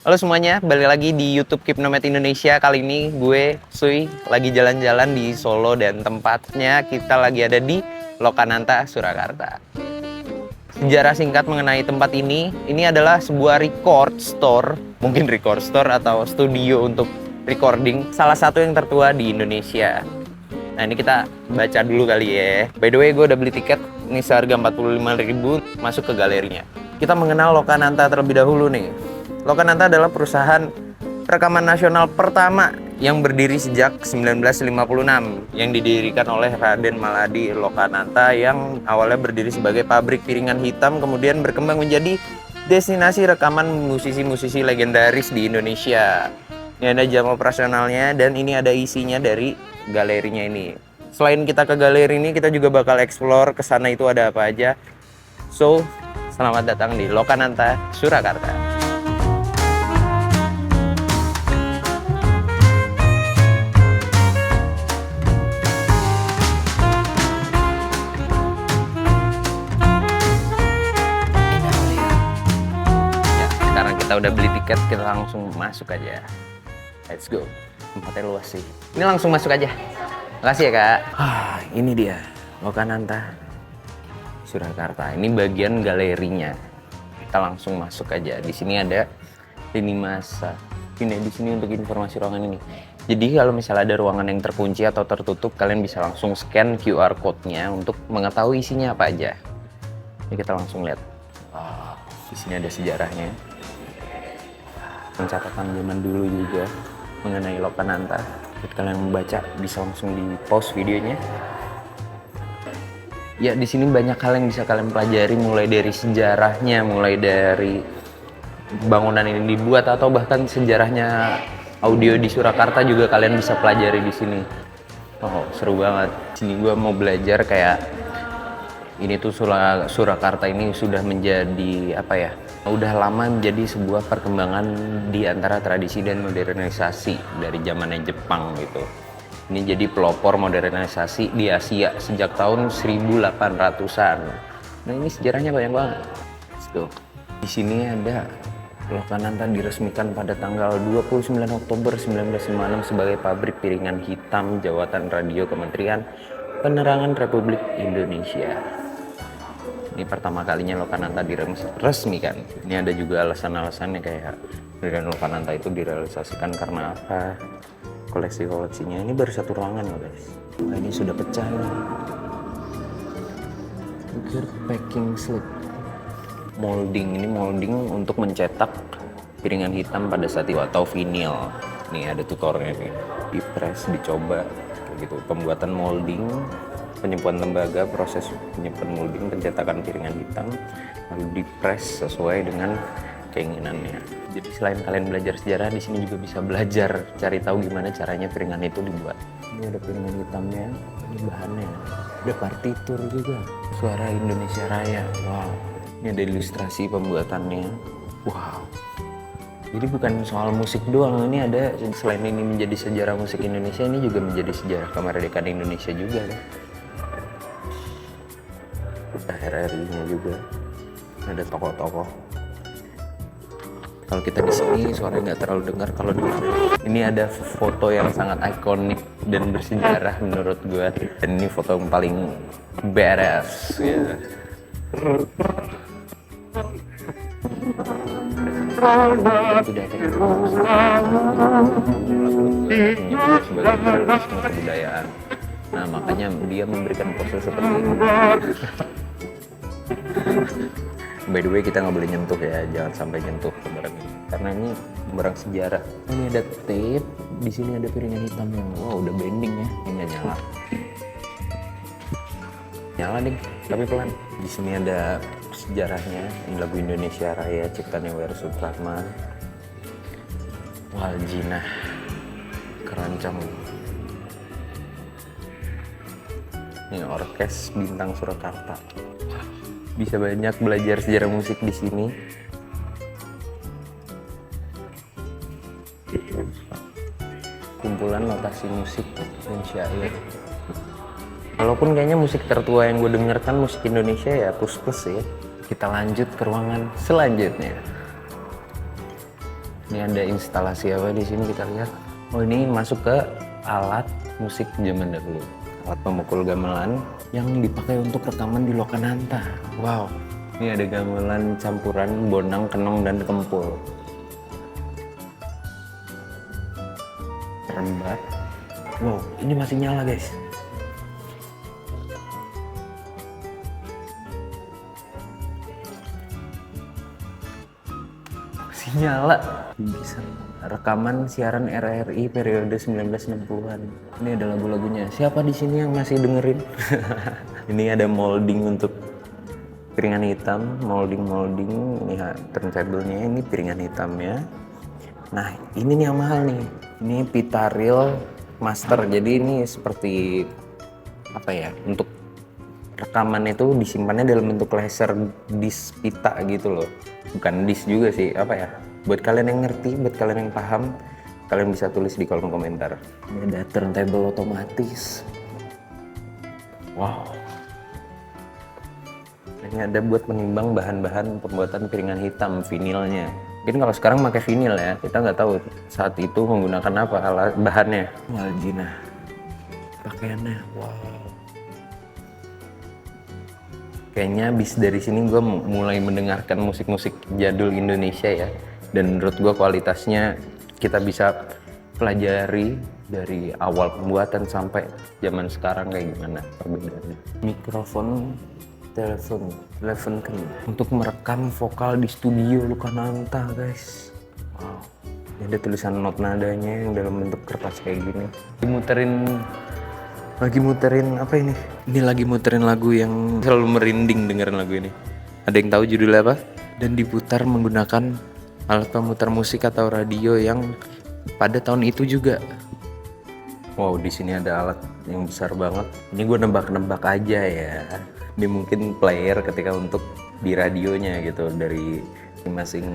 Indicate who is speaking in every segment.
Speaker 1: Halo semuanya, balik lagi di YouTube Keep Nomad Indonesia. Kali ini gue, Sui, lagi jalan-jalan di Solo dan tempatnya kita lagi ada di Lokananta, Surakarta. Sejarah singkat mengenai tempat ini adalah sebuah record store, mungkin record store atau studio untuk recording, salah satu yang tertua di Indonesia. Nah ini kita baca dulu kali ya. By the way, gue udah beli tiket, ini seharga 45.000 masuk ke galerinya. Kita mengenal Lokananta terlebih dahulu nih. Lokananta adalah perusahaan rekaman nasional pertama yang berdiri sejak 1956 yang didirikan oleh Raden Maladi Lokananta yang awalnya berdiri sebagai pabrik piringan hitam, kemudian berkembang menjadi destinasi rekaman musisi-musisi legendaris di Indonesia. Ini ada jam operasionalnya dan ini ada isinya dari galerinya ini. Selain kita ke galeri ini, kita juga bakal explore ke sana itu ada apa aja. So, selamat datang di Lokananta, Surakarta. Kita udah beli tiket, kita langsung masuk aja. Let's go. Tempatnya luas sih. Ini langsung masuk aja. Makasih ya kak. Ini dia Lokananta Surakarta. Ini bagian galerinya. Kita langsung masuk aja. Di sini ada lini masa. Ini di sini untuk informasi ruangan ini. Jadi kalau misalnya ada ruangan yang terkunci atau tertutup, kalian bisa langsung scan QR code-nya untuk mengetahui isinya apa aja. Ini kita langsung lihat. Di sini ada sejarahnya. Pencatatan zaman dulu juga mengenai Lokananta. Buat kalian membaca bisa langsung di pause videonya. Ya di sini banyak hal yang bisa kalian pelajari, mulai dari sejarahnya, mulai dari bangunan ini dibuat atau bahkan sejarahnya audio di Surakarta juga kalian bisa pelajari di sini. Oh seru banget. Sini gue mau belajar kayak ini tuh Surakarta ini sudah menjadi apa ya? Udah lama menjadi sebuah perkembangan di antara tradisi dan modernisasi dari zamannya Jepang gitu. Ini jadi pelopor modernisasi di Asia sejak tahun 1800-an. Nah ini sejarahnya banyak banget. Let's go. Di sini ada Lokananta diresmikan pada tanggal 29 Oktober 1956 sebagai pabrik piringan hitam Jawatan Radio Kementerian Penerangan Republik Indonesia. Ini pertama kalinya Lokananta diresmikan. Ini ada juga alasan-alasannya kayak pendirian Lokananta itu direalisasikan karena apa, koleksi-koleksinya. Ini baru satu ruangan loh guys. Nah, ini sudah pecah nih. Pikir packing slip. Molding, ini molding untuk mencetak piringan hitam pada saat itu atau vinil. Nih ada tutornya nih. Di press, dicoba kayak gitu. Pembuatan molding, penyembuhan tembaga, proses penyembuhan molding, pencetakan piringan hitam, lalu dipres sesuai dengan keinginannya. Jadi selain kalian belajar sejarah, di sini juga bisa belajar cari tahu gimana caranya piringan itu dibuat. Ini ada piringan hitamnya, ini bahannya. Ada partitur juga, suara Indonesia Raya. Wow. Ini ada ilustrasi pembuatannya. Wow. Jadi bukan soal musik doang, ini ada selain ini menjadi sejarah musik Indonesia, ini juga menjadi sejarah kemerdekaan Indonesia juga deh. RRI-nya juga ada tokoh-tokoh. Kalau kita di sini suaranya nggak terlalu dengar. Kalau di ini ada foto yang sangat ikonik dan bersejarah menurut gue. Dan ini foto yang paling badass. Ya. Sebagai kebudayaan. Nah makanya dia memberikan pose seperti ini. By the way kita nggak boleh nyentuh ya, jangan sampai nyentuh barang ini karena ini barang sejarah. Ini ada tape, di sini ada piringan hitam yang wow udah bending ya, ini nggak nyala. Nyala nih, tapi pelan. Di sini ada sejarahnya, ini lagu Indonesia Raya ciptaannya W.R. Supratman. Waljina, Keroncong. Ini orkes Bintang Surakarta. Bisa banyak belajar sejarah musik di sini. Kumpulan notasi musik dan syair. Walaupun kayaknya musik tertua yang gue denger kan musik Indonesia ya plus-plus ya. Kita lanjut ke ruangan selanjutnya. Ini ada instalasi apa di sini kita lihat. Oh, ini masuk ke alat musik zaman dahulu. Alat pemukul gamelan yang dipakai untuk rekaman di Lokananta. Wow. Ini ada gamelan campuran bonang, kenong, dan kempul. Rembat. Wow, ini masih nyala guys. Masih nyala. Bisa rekaman siaran RRI periode 1960-an. Ini ada lagu-lagunya. Siapa di sini yang masih dengerin? Ini ada molding untuk piringan hitam, molding. Ini turntable-nya, ini piringan hitamnya. Nah, ini nih yang mahal nih. Ini pita reel master. Jadi ini seperti apa ya? Untuk rekaman itu disimpannya dalam bentuk laser disk pita gitu loh. Bukan disk juga sih, apa ya? Buat kalian yang ngerti, buat kalian yang paham, kalian bisa tulis di kolom komentar. Ini ada turntable otomatis. Wow. Ini ada buat menimbang bahan-bahan pembuatan piringan hitam, vinilnya. Mungkin kalau sekarang pakai vinil ya, kita nggak tahu saat itu menggunakan apa alat bahannya. Waljina. Pakaiannya, wow. Kayaknya abis dari sini gue mulai mendengarkan musik-musik jadul Indonesia ya. Dan menurut gue kualitasnya kita bisa pelajari dari awal pembuatan sampai zaman sekarang kayak gimana perbedaannya. Mikrofon telepon kan untuk merekam vokal di studio Lokananta guys. Wow. Ini ada tulisan not nadanya yang dalam bentuk kertas kayak gini. Lagi muterin apa ini? Ini lagi muterin lagu yang selalu merinding dengerin lagu ini. Ada yang tahu judulnya apa? Dan diputar menggunakan alat pemutar musik atau radio yang pada tahun itu juga. Wow, di sini ada alat yang besar banget. Ini gue nebak-nebak aja ya. Ini mungkin player ketika untuk di radionya gitu, dari masing-masing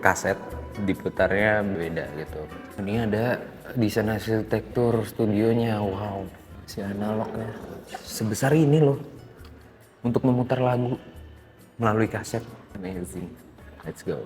Speaker 1: kaset diputarnya beda gitu. Ini ada desain arsitektur studionya. Wow, si analognya sebesar ini loh untuk memutar lagu melalui kaset. Amazing. Let's go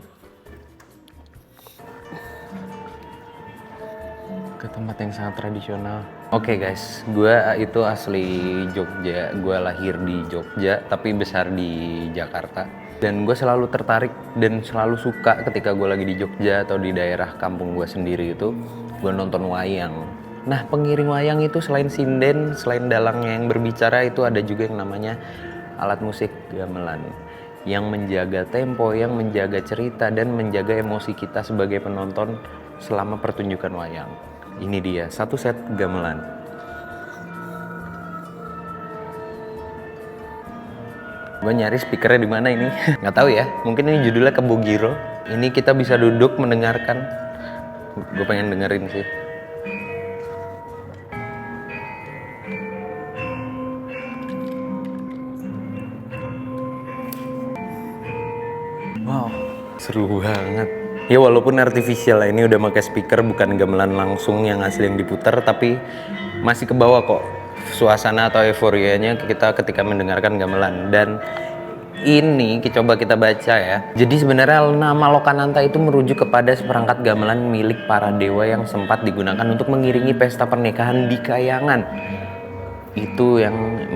Speaker 1: ke tempat yang sangat tradisional. Oke guys, gue itu asli Jogja. Gue lahir di Jogja tapi besar di Jakarta. Dan gue selalu tertarik dan selalu suka ketika gue lagi di Jogja atau di daerah kampung gue sendiri itu, gue nonton wayang. Nah, pengiring wayang itu selain sinden, selain dalangnya yang berbicara, itu ada juga yang namanya alat musik gamelan yang menjaga tempo, yang menjaga cerita, dan menjaga emosi kita sebagai penonton selama pertunjukan wayang. Ini dia, satu set gamelan. Gue nyari speakernya di mana ini? Nggak tahu ya, mungkin ini judulnya Kebogiro. Ini kita bisa duduk mendengarkan. Gue pengen dengerin sih. Wow, seru banget. Ya walaupun artifisial lah, ini udah pakai speaker, bukan gamelan langsung yang asli yang diputar, tapi masih ke bawah kok suasana atau euforianya kita ketika mendengarkan gamelan. Dan ini coba kita baca ya. Jadi sebenarnya nama Lokananta itu merujuk kepada seperangkat gamelan milik para dewa yang sempat digunakan untuk mengiringi pesta pernikahan di Kayangan. Itu yang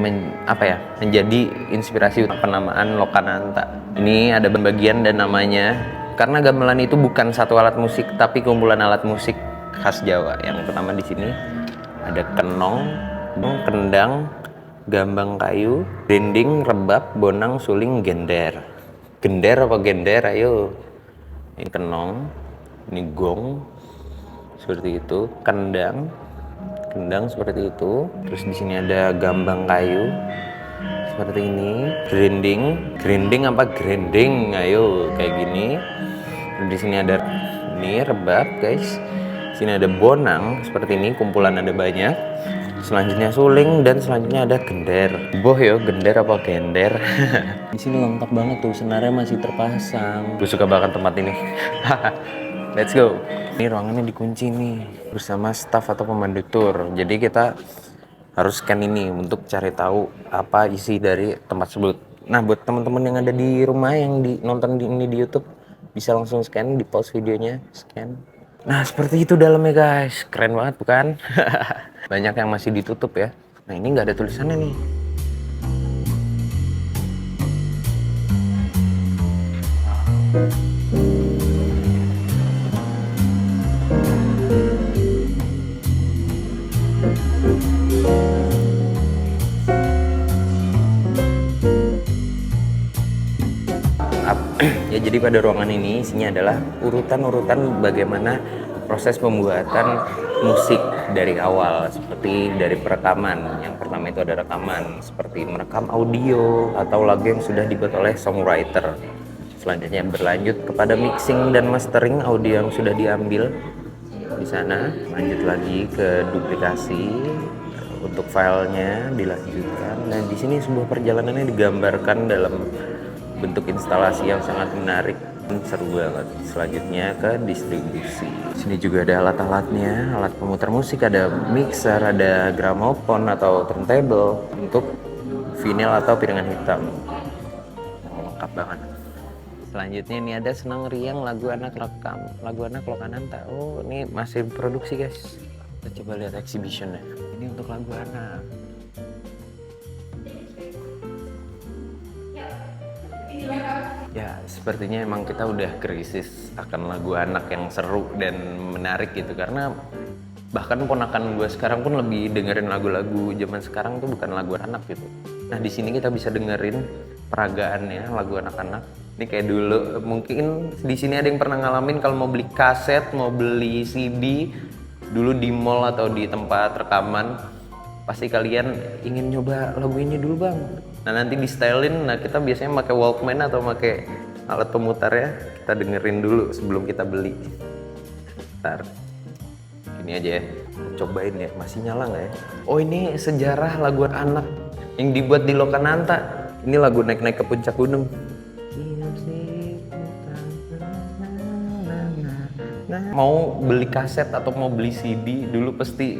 Speaker 1: menjadi inspirasi penamaan Lokananta. Ini ada bagian dan namanya. Karena gamelan itu bukan satu alat musik, tapi kumpulan alat musik khas Jawa. Yang pertama di sini ada kenong, kendang, gambang kayu, dinding, rebab, bonang, suling, gender. Gender apa gender? Ayo. Ini kenong, ini gong, seperti itu. Kendang seperti itu. Terus di sini ada gambang kayu, seperti ini. Grinding apa grinding? Ayo, kayak gini. Di sini ada ini rebab, guys. Sini ada bonang seperti ini, kumpulan ada banyak. Selanjutnya suling dan selanjutnya ada gender. Boh yo, gender apa gender? Di sini lengkap banget tuh, senarnya masih terpasang. Gue suka banget tempat ini. Let's go. Ini ruangannya dikunci nih bersama staf atau pemandu tour. Jadi kita harus scan ini untuk cari tahu apa isi dari tempat tersebut. Nah, buat teman-teman yang ada di rumah yang nonton ini di YouTube, Bisa langsung scan, di pause videonya, scan. Nah seperti itu dalamnya guys, keren banget bukan? Banyak yang masih ditutup ya. Nah ini nggak ada tulisannya nih. Ya jadi pada ruangan ini isinya adalah urutan-urutan bagaimana proses pembuatan musik dari awal, seperti dari perekaman. Yang pertama itu ada rekaman seperti merekam audio atau lagu yang sudah dibuat oleh songwriter. Selanjutnya berlanjut kepada mixing dan mastering audio yang sudah diambil di sana. Lanjut lagi ke duplikasi untuk filenya, dilanjutkan. Dan di sini sebuah perjalanannya digambarkan dalam bentuk instalasi yang sangat menarik, seru banget. Selanjutnya ke distribusi. Sini juga ada alat-alatnya, alat pemutar musik, ada mixer, ada gramofon atau turntable untuk vinyl atau piringan hitam. Lengkap banget. Selanjutnya ini ada Senang Riang lagu anak rekam, lagu anak Lokananta. Oh ini masih produksi guys. Kita coba lihat exhibitionnya. Ini untuk lagu anak. Ya, sepertinya emang kita udah krisis akan lagu anak yang seru dan menarik gitu. Karena bahkan ponakan gue sekarang pun lebih dengerin lagu-lagu zaman sekarang tuh bukan lagu anak gitu. Nah, di sini kita bisa dengerin peragaannya lagu anak-anak. Ini kayak dulu, mungkin di sini ada yang pernah ngalamin kalau mau beli kaset, mau beli CD dulu di mall atau di tempat rekaman, pasti kalian ingin nyoba lagu ini dulu bang. Nah nanti di stylein, nah kita biasanya pakai Walkman atau pakai alat pemutar ya, kita dengerin dulu sebelum kita beli. Ntar, ini aja ya, cobain ya, masih nyala nggak ya? Oh ini sejarah lagu anak yang dibuat di Lokananta. Ini lagu naik-naik ke puncak gunung. Mau beli kaset atau mau beli CD dulu pasti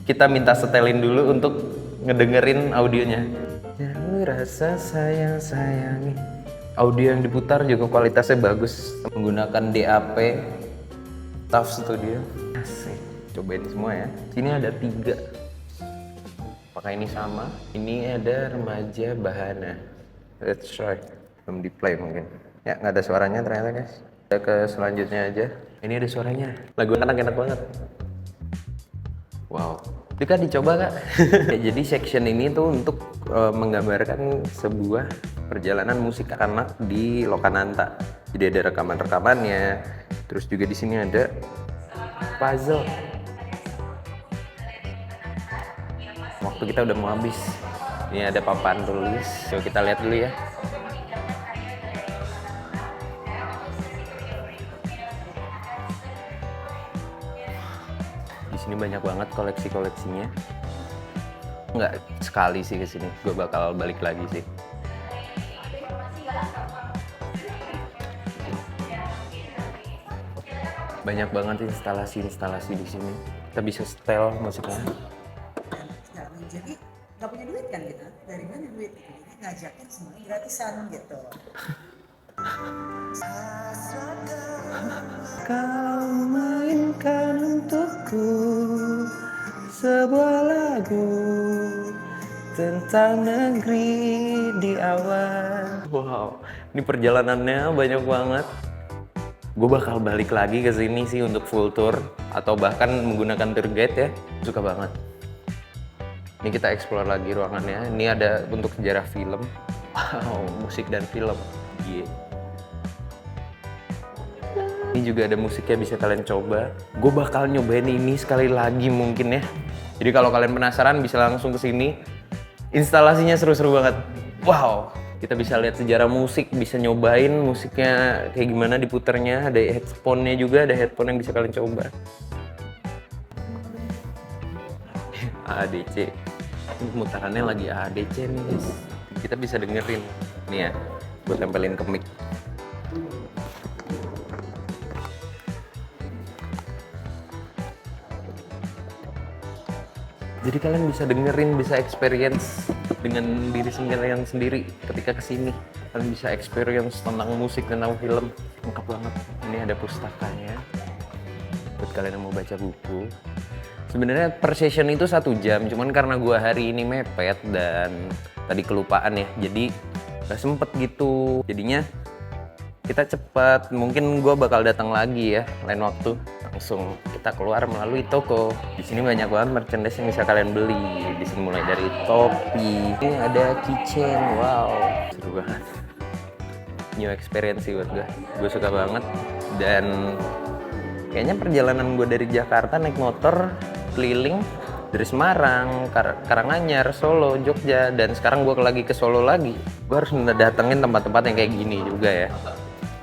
Speaker 1: kita minta setelin dulu untuk ngedengerin audionya. Yang rasa sayang-sayangi. Audio yang diputar juga kualitasnya bagus, menggunakan DAP TAF Studio. Asik. Cobain semua ya. Sini ada 3. Apakah ini sama? Ini ada Remaja Bahana. Let's try. Belum di play mungkin. Ya nggak ada suaranya ternyata guys. Kita ke selanjutnya aja. Ini ada suaranya. Lagu anak enak banget. Wow. Itu kan dicoba kak. Jadi section ini tuh untuk menggambarkan sebuah perjalanan musik anak di Lokananta. Jadi ada rekaman-rekamannya. Terus juga di sini ada puzzle. Waktu kita udah mau habis. Ini ada papan tulis. Coba kita lihat dulu ya. Di sini banyak banget koleksi-koleksinya. Nggak sekali sih ke sini. Gue bakal balik lagi sih. Banyak banget instalasi-instalasi di sini. Kita bisa setel musiknya.
Speaker 2: Jadi nggak punya duit kan kita, dari mana duit? Jadi ngajakin semuanya gratisan gitu.
Speaker 1: Kau mainkan untukku sebuah lagu tentang negeri di awan. Wow, ini perjalanannya banyak banget. Gue bakal balik lagi ke sini sih untuk full tour atau bahkan menggunakan tour guide ya. Suka banget. Ini kita explore lagi ruangannya. Ini ada untuk sejarah film. Wow, musik dan film. Yeah. Ini juga ada musiknya bisa kalian coba. Gue bakal nyobain ini sekali lagi mungkin ya. Jadi kalau kalian penasaran bisa langsung ke sini. Instalasinya seru-seru banget. Wow, kita bisa lihat sejarah musik, bisa nyobain musiknya kayak gimana diputernya. Ada headphone-nya juga, ada headphone yang bisa kalian coba. ADC. Ini pemutarannya lagi ADC nih guys. Kita bisa dengerin. Nih ya, gue tempelin ke mic. Jadi kalian bisa dengerin, bisa experience dengan diri kalian sendiri ketika kesini. kalian bisa experience tentang musik, tentang film, lengkap banget. Ini ada pustakanya buat kalian yang mau baca buku. Sebenarnya per session itu 1 jam, cuman karena gua hari ini mepet dan tadi kelupaan ya, jadi gak sempet gitu. Jadinya kita cepat, mungkin gua bakal datang lagi ya lain waktu. Langsung kita keluar melalui toko. Di sini banyak banget merchandise yang bisa kalian beli. Di sini mulai dari topi, ini ada keychain, wow, seru banget. New experience sih buat gue suka banget. Dan kayaknya perjalanan gue dari Jakarta naik motor keliling dari Semarang, Karanganyar, Solo, Jogja, dan sekarang gue lagi ke Solo lagi. Gue harus datengin tempat-tempat yang kayak gini juga ya.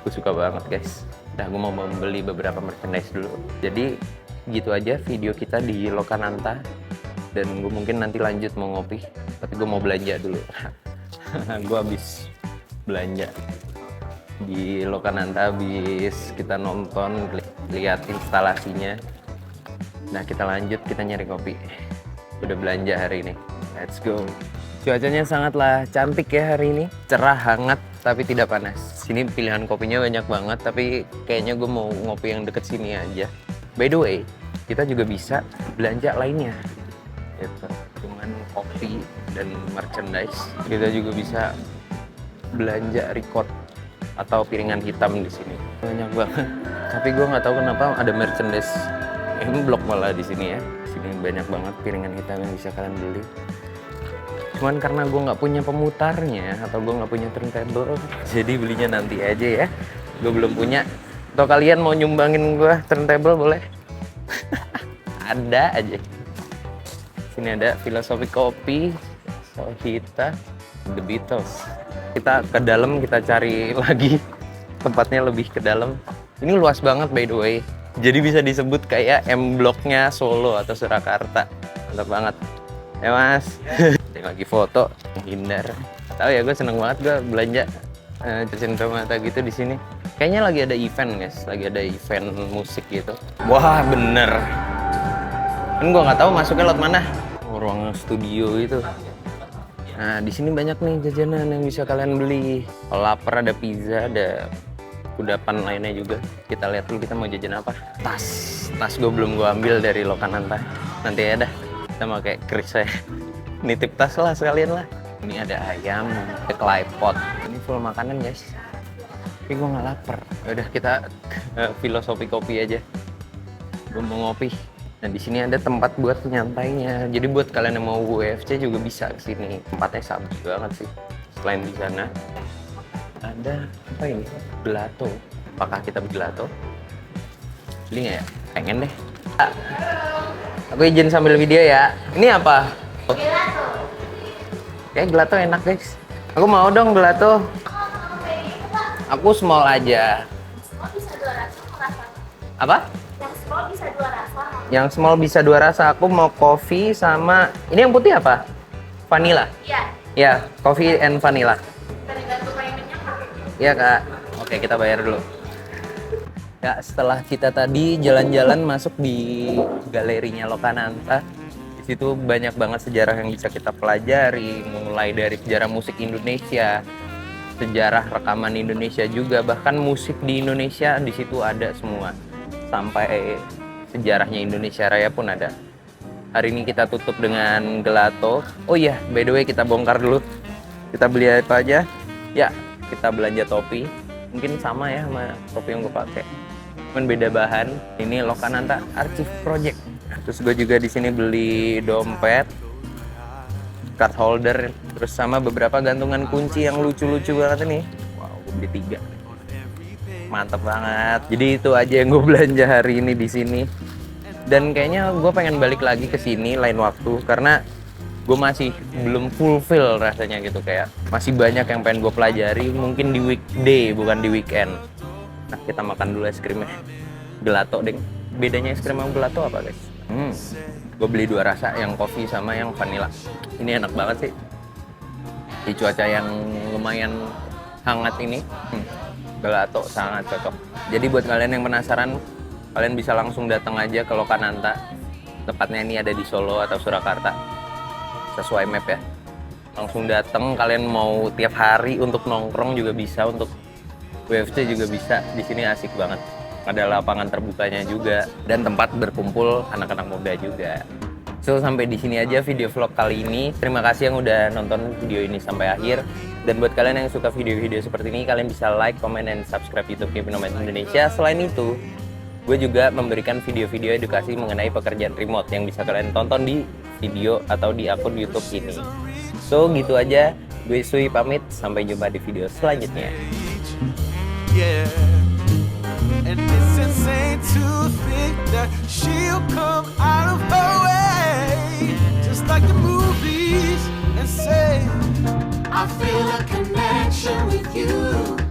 Speaker 1: Gue suka banget guys. Dah, gue mau membeli beberapa merchandise dulu. Jadi gitu aja video kita di Lokananta. Dan gue mungkin nanti lanjut mau ngopi, tapi gue mau belanja dulu. Gue habis belanja di Lokananta, habis kita nonton, lihat instalasinya. Nah, kita lanjut, kita nyari kopi. Udah belanja hari ini. Let's go. Cuacanya sangatlah cantik ya hari ini. Cerah, hangat, tapi tidak panas. Sini pilihan kopinya banyak banget, tapi kayaknya gue mau ngopi yang deket sini aja. By the way, kita juga bisa belanja lainnya. Gitu. Cuman kopi dan merchandise. Kita juga bisa belanja record atau piringan hitam di sini. Banyak banget. Tapi gue nggak tahu kenapa ada merchandise blok malah di sini ya. Sini banyak banget piringan hitam yang bisa kalian beli. Cuman karena gue nggak punya pemutarnya atau gue nggak punya turntable, jadi belinya nanti aja ya. Gue belum punya. Atau kalian mau nyumbangin gue turntable boleh? Ada aja. Sini ada filosofi kopi, Sohita, The Beatles. Kita ke dalam, kita cari lagi tempatnya lebih ke dalam. Ini luas banget by the way. Jadi bisa disebut kayak M Block-nya Solo atau Surakarta. Mantap banget. Ya mas. Lagi foto, menghindar. Tahu ya, gue seneng banget gue belanja cenderamata gitu di sini. Kayaknya lagi ada event guys, lagi ada event musik gitu. Wah bener. Kan gue nggak tahu masuknya lewat mana. Ruang studio itu. Nah, di sini banyak nih jajanan yang bisa kalian beli. Kalau lapar ada pizza, ada kudapan lainnya juga. Kita lihat dulu kita mau jajan apa. Tas gue belum gue ambil dari Lokananta. Nanti ya dah, kita mau kayak kris saya. Nitip tas lah sekalian lah. Ini ada ayam, ada claypot. Ini full makanan guys. Tapi gue nggak lapar. Udah kita filosofi kopi aja. Gue mau ngopi. Nah, di sini ada tempat buat nyantainya. Jadi buat kalian yang mau UFC juga bisa ke sini. Tempatnya sabi banget sih. Selain di sana ada apa ini? Gelato. Apakah kita bergelato? Beli nggak ya? Pengen deh. Aku izin sambil video ya. Ini apa? Gelato. Kayak gelato enak guys. Aku mau dong gelato. Aku small aja.
Speaker 3: Small bisa 2 rasa, rasa.
Speaker 1: Apa?
Speaker 3: Yang small bisa 2 rasa.
Speaker 1: Yang small bisa 2 rasa. Aku mau coffee sama ini yang putih apa? Vanilla.
Speaker 3: Iya.
Speaker 1: Ya, coffee and vanilla.
Speaker 3: Tergantung yang minyak.
Speaker 1: Iya kak. Oke, kita bayar dulu. Ya, setelah kita tadi jalan-jalan masuk di galerinya Lokananta, di situ banyak banget sejarah yang bisa kita pelajari, mulai dari sejarah musik Indonesia, sejarah rekaman Indonesia juga, bahkan musik di Indonesia di situ ada semua, sampai sejarahnya Indonesia Raya pun ada. Hari ini kita tutup dengan gelato. Oh iya, by the way kita bongkar dulu. Kita beli apa aja? Ya, kita belanja topi. Mungkin sama ya sama topi yang gue pakai. Cuman beda bahan. Ini Lokananta Archive Project. Terus gue juga di sini beli dompet, card holder, terus sama beberapa gantungan kunci yang lucu-lucu banget ini. Wow, gue beli 3. Mantap banget. Jadi itu aja yang gue belanja hari ini di sini. Dan kayaknya gue pengen balik lagi ke sini lain waktu karena gue masih belum fulfill rasanya gitu, kayak masih banyak yang pengen gue pelajari, mungkin di weekday bukan di weekend. Nah, kita makan dulu es krimnya. Gelato deh. Bedanya es krim sama gelato apa guys? Gue beli 2 rasa, yang kopi sama yang vanilla. Ini enak banget sih. Di cuaca yang lumayan hangat ini, gelato sangat cocok. Jadi buat kalian yang penasaran, kalian bisa langsung datang aja ke Lokananta. Tepatnya ini ada di Solo atau Surakarta. Sesuai map ya. langsung datang. Kalian mau tiap hari untuk nongkrong juga bisa, untuk WFC juga bisa. Di sini asik banget. Ada lapangan terbukanya juga dan tempat berkumpul anak-anak muda juga. So, sampai di sini aja video vlog kali ini. Terima kasih yang udah nonton video ini sampai akhir. Dan buat kalian yang suka video-video seperti ini, kalian bisa like, comment, dan subscribe YouTube Keep Nomad Indonesia. Selain itu, gue juga memberikan video-video edukasi mengenai pekerjaan remote yang bisa kalian tonton di video atau di akun YouTube ini. So, gitu aja. Gue Sui pamit. Sampai jumpa di video selanjutnya.
Speaker 4: Yeah, and it's insane to think that she'll come out of her way, just like the movies, and say, I feel a connection with you.